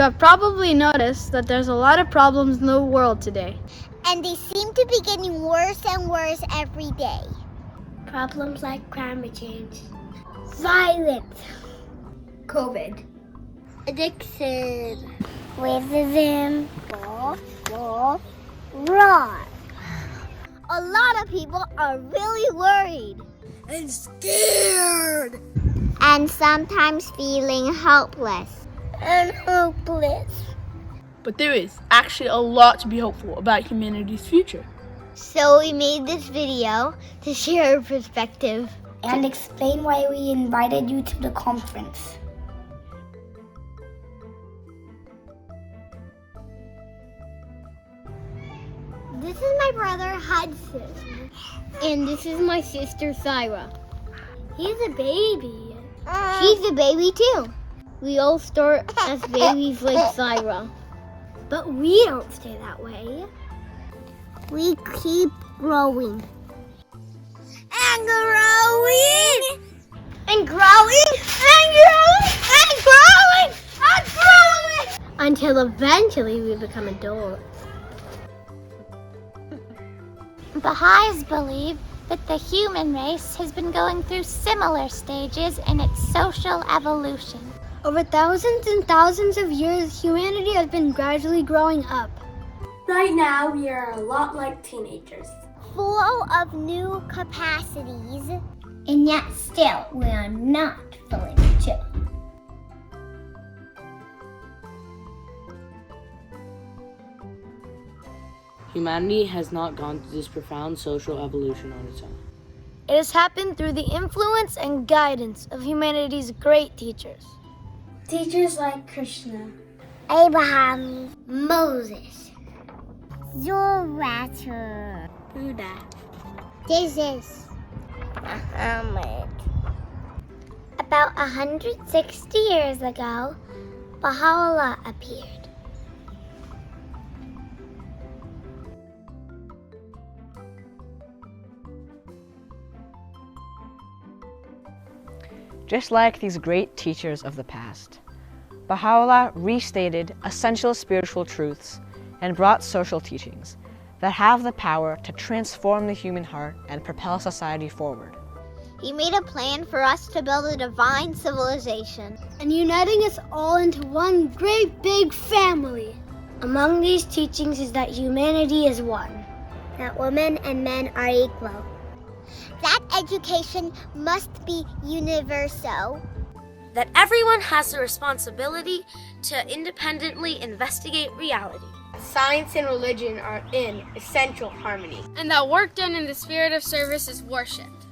have probably noticed that there's a lot of problems in the world today. And they seem to be getting worse and worse every day. Problems like climate change, violence, COVID, addiction, racism, wrong. A lot of people are really worried and scared, and sometimes feeling helpless and hopeless. But there is actually a lot to be hopeful about humanity's future. So we made this video to share our perspective and explain why we invited you to the conference. This is my brother Hudson. And this is my sister Syra. He's a baby. She's a baby too. We all start as babies like Syra. But we don't stay that way. We keep growing. And growing. And growing. And growing. And growing. And growing. Until eventually we become adults. Baha'is believe that the human race has been going through similar stages in its social evolution. Over thousands and thousands of years, humanity has been gradually growing up. Right now, we are a lot like teenagers. Full of new capacities. And yet still, we are not fully mature. Humanity has not gone through this profound social evolution on its own. It has happened through the influence and guidance of humanity's great teachers. Teachers like Krishna, Abraham, Moses, Zoroaster, Buddha, Jesus, Muhammad. About 160 years ago, Baha'u'llah appeared. Just like these great teachers of the past, Baha'u'llah restated essential spiritual truths and brought social teachings that have the power to transform the human heart and propel society forward. He made a plan for us to build a divine civilization and uniting us all into one great big family. Among these teachings is that humanity is one, that women and men are equal, that education must be universal, that everyone has the responsibility to independently investigate reality. Science and religion are in essential harmony, and that work done in the spirit of service is worshipped.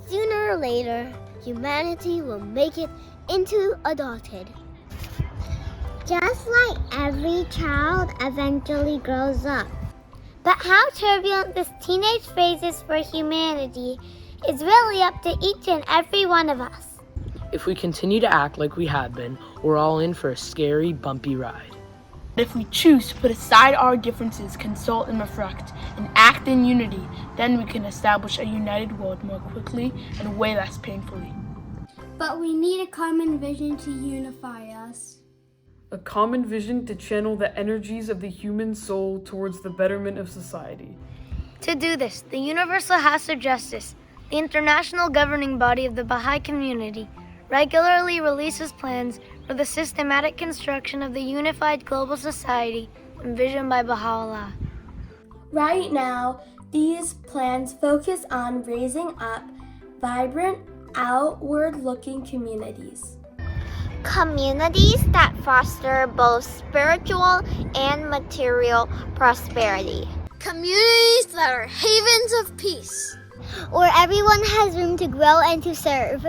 Sooner or later, humanity will make it into adulthood. Just like every child eventually grows up. But how turbulent this teenage phase is for humanity is really up to each and every one of us. If we continue to act like we have been, we're all in for a scary, bumpy ride. If we choose to put aside our differences, consult and reflect, and act in unity, then we can establish a united world more quickly and way less painfully. But we need a common vision to unify us. A common vision to channel the energies of the human soul towards the betterment of society. To do this, the Universal House of Justice, the international governing body of the Baha'i community, regularly releases plans for the systematic construction of the unified global society envisioned by Baha'u'llah. Right now, these plans focus on raising up vibrant, outward-looking communities. Communities that foster both spiritual and material prosperity. Communities that are havens of peace, where everyone has room to grow and to serve.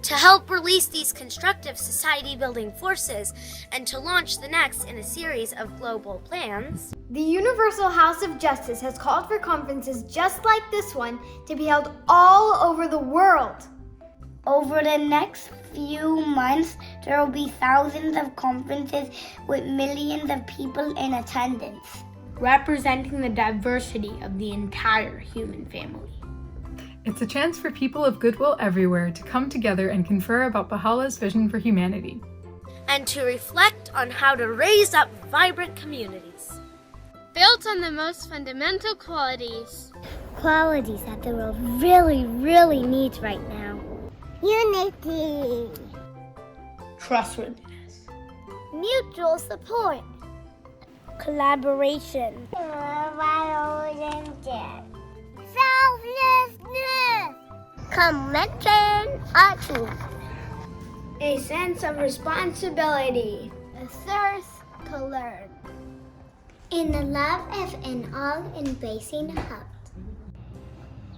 to help release these constructive society-building forces and to launch the next in a series of global plans. The Universal House of Justice has called for conferences just like this one to be held all over the world. Over the next few months, there will be thousands of conferences with millions of people in attendance. representing the diversity of the entire human family. It's a chance for people of goodwill everywhere to come together and confer about Baha'u'llah's vision for humanity. And to reflect on how to raise up vibrant communities. Built on the most fundamental qualities. Qualities that the world really, really needs right now. Unity. Trustworthiness. Mutual support. Collaboration. Selflessness. Convention action. A sense of responsibility. A thirst to learn. In the love of an all-embracing heart.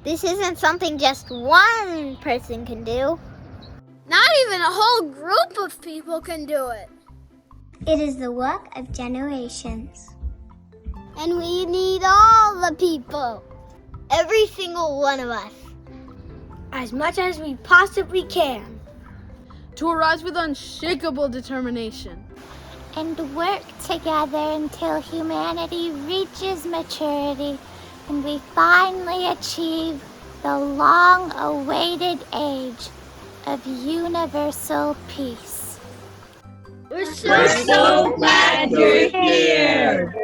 This isn't something just one person can do. Not even a whole group of people can do it. It is the work of generations. And we need all the people. Every single one of us. As much as we possibly can. To arise with unshakable determination. And work together until humanity reaches maturity and we finally achieve the long-awaited age of universal peace. We're so glad you're here!